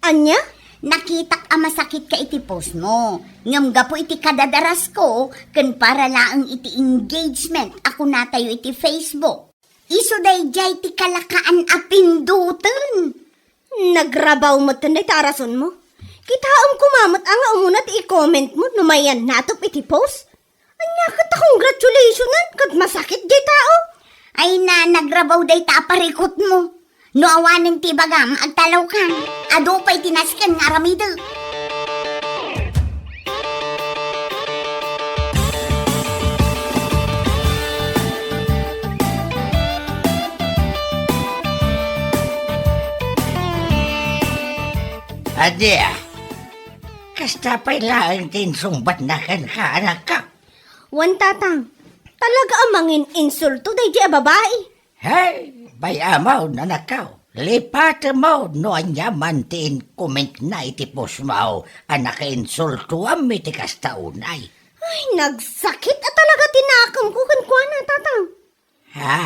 Anya? Nakitak a masakit ka iti post mo. Ngam gapo iti kadadaras ko, ken para laang iti engagement ako natayo iti Facebook. Iso dayjay ti kalakaan a pindutan. Nagrabaw mo tan tarason mo? Kitaam kumamot ang umuna ti i-comment mo numayan natop iti post? Anya kat congratulationan kat masakit di tao? Ay na nagrabaw day ta parikot mo. No awanin ti bagam agtalaw ka. Ado pa'y tinaskan nga aramido. Adya, kasta pa'y lang tinsumbat na kan ka, anak ka. Wan tatang, talaga amangin insulto dayjay a babae. Hey, bay amaw na nakaw. Lipat mo no anya mantiin comment na itipos mo ang naka-insulto ang mitikas taunay. Ay, nagsakit at talaga tinakam ko kan na tatang. Ha?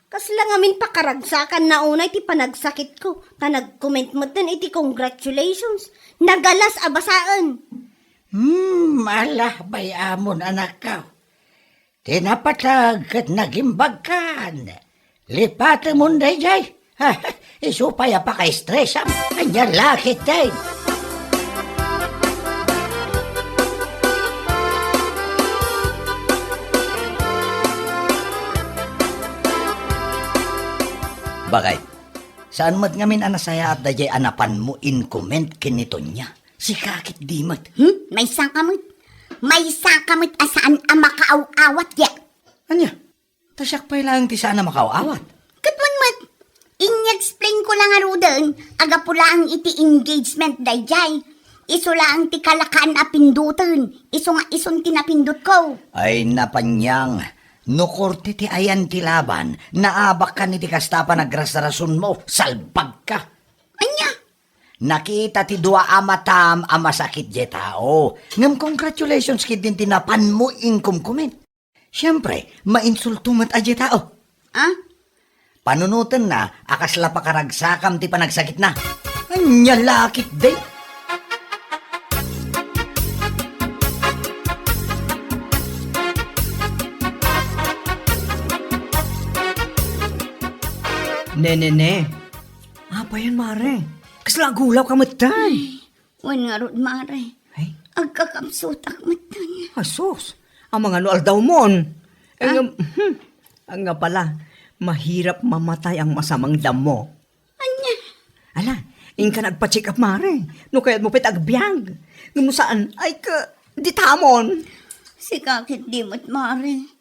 Kas lang amin pakaragsakan na unay ti panagsakit ko. Ta nag-comment mo din iti congratulations. Nagalas abasaan. Alah bay amon anak ka. Tinapatag at nagimbagkan. Lipat mo na jay. Ha, isupaya pa kay stress am. Anya lakit day. Bagay, saan mat ngamin anasaya at dajay anapan mo in comment kinito niya? Si kakit di mat. May sakamot. May sakamot asaan ang makaaw-awat ya. Anya, tasyak pa'y lang ti sana makaawat. Katmanmat. In-explain ko lang arudan. Aga pula ang iti engagement dayjay. Iso lang ti kalakaan a pindutan. Iso nga ison tinapindot ko. Ay napanyang, nukorti ti ayan ti laban, naabak ka ni ti kastapa nagrasarason mo, salbag ka. Anya? Nakita ti dua amatam amasakit je tao. Ngam congratulations kid din tinapan mo inkumkumin. Siyempre, mainsulto mat aje tao. Ah? Panunutan na, akasla pa karagsakam ti panagsakit na. Anya lakit day. Ne. Apa yan, mare? Kasla gulaw ka matay. Wan nga rod, Mare. Ay, Agkakamsot akmatan. asos. Ang mga nual daw mon. Ang nga pala, mahirap mamatay ang masamang damo. Anya? Ala, ka nagpa-check up, Mare. No kaya't mo pitagbyag. Ngam saan, ay ka, di tamon. Si kakit di mo't, Mare.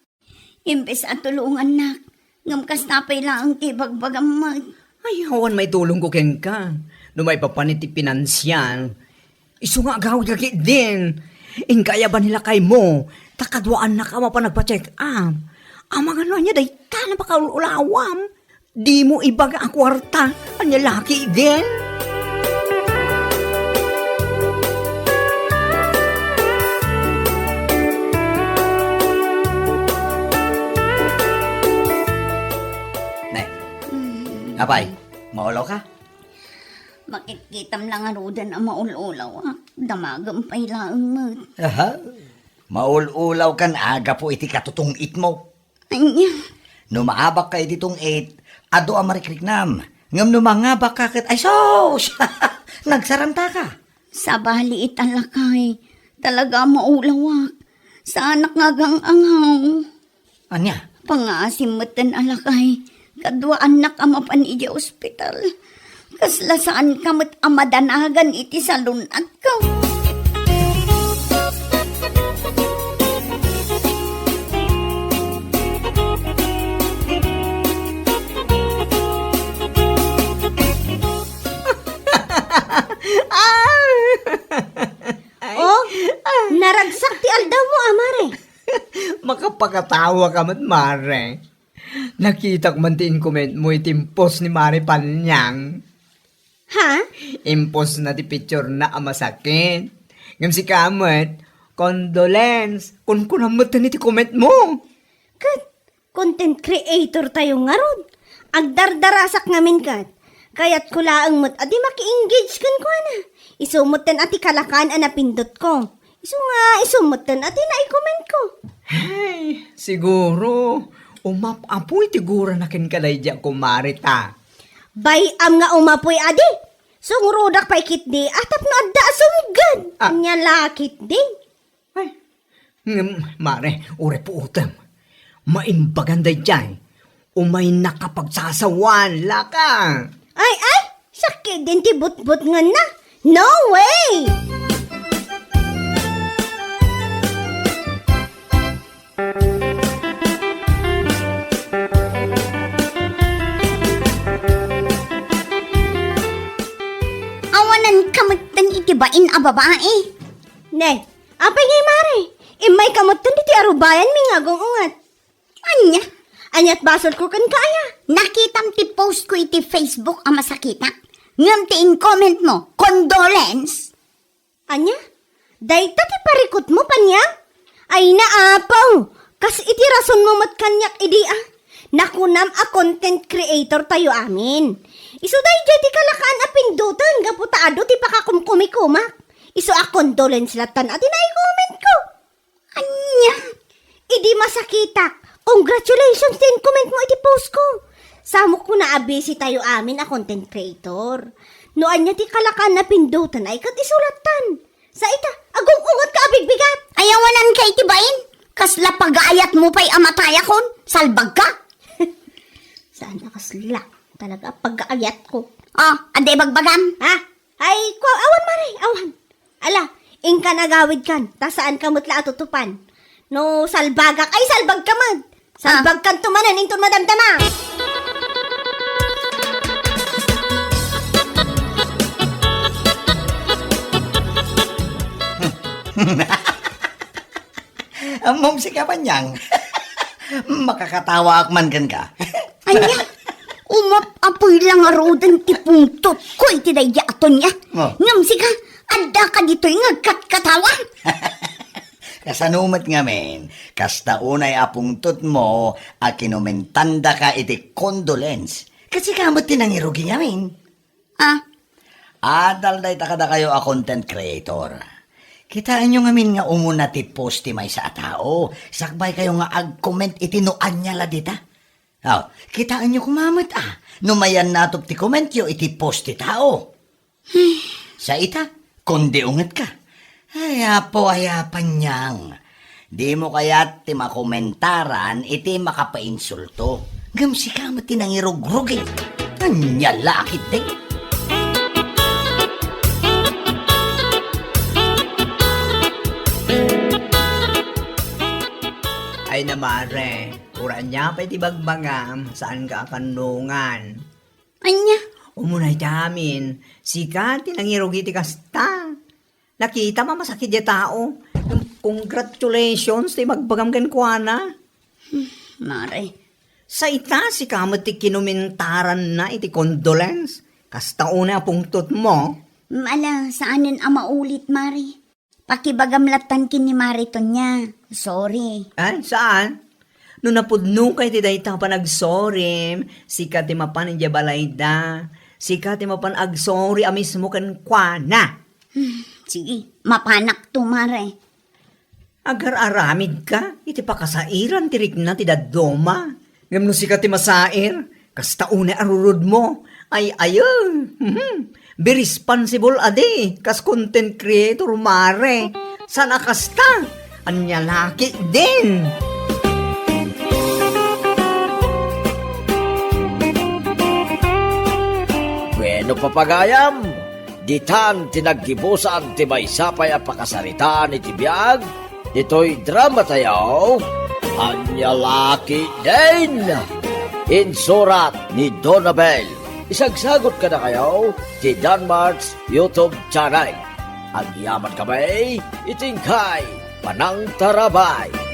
Imbes at tulungan nak. Ngam kas napay lang ang tibagbagamag. Ay, hawan may tulong ko ken ka. No may papaniti pinansyal. Isu nga agawad kaki din. Kaya ba nila kay mo? Takadwaan na ka pa nagpa-check up. Ang mga no niya, day ka na baka ulawam. Di mo ibaga ang kwarta. Anya laki din. Nay, apay, maulaw ka? Makitkitam lang nga rodan ang maululaw. Damagam pa'y laang mat. Aha, maululaw kan aga po iti katutungit mo. Anya? Numaabak ka ititong 8, ado ang marikriknam. Ngam numangabak ka kat, ay sos! Nagsaranta ka. Sa baliit ang lakay. Talaga maulawak. Sa anak nga gang anghaw. Anya? Pangasimatan alakay. Kadwa anak amapan ija ospital. Kasla saan kamot amadanagan iti salunat ko. Oh, naragsak ti aldaw mo, Amare. Makapakatawa ka mat, Mare. Nakita ko man tin comment mo itimpos ni Mare Panyang. Ha? Impos na ti picture na amasakit. Ngam si Kamat, condolence. Kung kunamot na ti comment mo. Kat, content creator tayo nga ron. Agdardarasak ngamin kat. Kaya't kulaang mo't adi maki-engage kan ko na. Isumutan ati kalakan anapindot ko. Isumutan ati na i-comment ko. Ay, siguro. Umap-apoy tigura na kin kalayja ko, Marita. Bayam nga umapoy adi. Sungrudak pa ikit di. Atap no adda asumgan. Ah. Anya lakit di. Ay, Mare, ure po utam. Maimbaganday dyan. Umay nakapagsasawan, laka. Ay, sakit din ti but-but nga na. No way! Awanan kamatan itibain a babae. Ne, apay ngay Mare. Imay kamutan ti arubayan mi nga ungat. Anya? Anyat basol ko kan kaya. Nakitam ti post ko iti Facebook ang masakita. Ngam ti in-comment mo, condolence. Anya? Dayta ti parikot mo panya? Ay naapaw. Kas iti rason mo mat kanyak idi Nakunam a content creator tayo amin. Isu day di kalakaan a pindutan gaputaado ti pakakumkumikumak. Isu a condolence latan at i-comment ko. Anya? Idi masakitak. Congratulations din comment mo iti post ko. Samok ko na abisi tayo amin a content creator. Noan niya ti kalakan na pindutan ay kat isulatan. Sa ita, agong-ungot ka abigbigat. Ayawanan ka itibain. Kasla pag-aayat mo pa'y amataya kon. Salbag ka. Saan nakasla? Talaga pag-aayat ko. Ade bagbagan. Ha? Ay, awan Mare, awan. Ala, ingka nagawid kan. Ta saan ka mutla atutupan? No, salbagak. Ay, salbag ka man. Salbag kan tumanan, intun madamdama. Mom, si Kapanyang. Makakatawa akman kan ka. Anya? Umap-apoy lang nga rodan ti pungtot ko iti dayaton niya. Oh. Ngam ka, anda ka dito'y ngagkat-katawan. Kasanumat nga men, kasta unay apungtot mo, a kinumentanda ka iti condolence. Kasi kamot tinangirugi nga men. Adal day takada kayo a content creator. Kitaan nyo nga min nga umuna ti post ti may sa tao. Sakbay kayo nga ag-comment iti noan niya la dita. Kitaan nyo kumamot Numayan natop ti comment yo iti post ti tao. Sa ita, Kundi unget ka. Ayapan niyang. Di mo kaya't ti makomentaran, iti makapainsulto. Gamsi ka mo tinangirog-rog eh. Anyalakit eh. Ay namare, uran niya pa iti bagbagam, saan ka kanungan? Anya, Umunay damin, sika tinangirog iti kasta. Nakita masakit di tao. Congratulations, ti magbagam ken kuana. Mare. Sa ita, si kamot ti kinumintaran na iti condolence. Kasta una pungtot mo. Mala, saanin ang maulit, Mari? Pakibagamlatan kin ni Mariton niya. Sorry. Ay, saan? No napudno kay ti dayta pa nagsorim, sika ti mapan inja balayda. Sika ti mapan agsorry amismo ken kuana. Sige, mapanak to, Mare. Agar aramid ka, iti pakasairan tirik na ti dadoma. Ngam no sika ti masair, kasta una arurod mo. Ay, ayun. Be responsible ade, kas content creator mare. Sana kasta, anya laki din. Bueno papagayam, ditan tinaggibusan ti maysapay a pakasaritaan iti biag, ito'y drama tayaw, Anyalaki din! Insurat ni Donabel. Isagsagot ka na kayo ti Danmarks YouTube channel. Ang yaman kamay, itingkay, panang tarabay.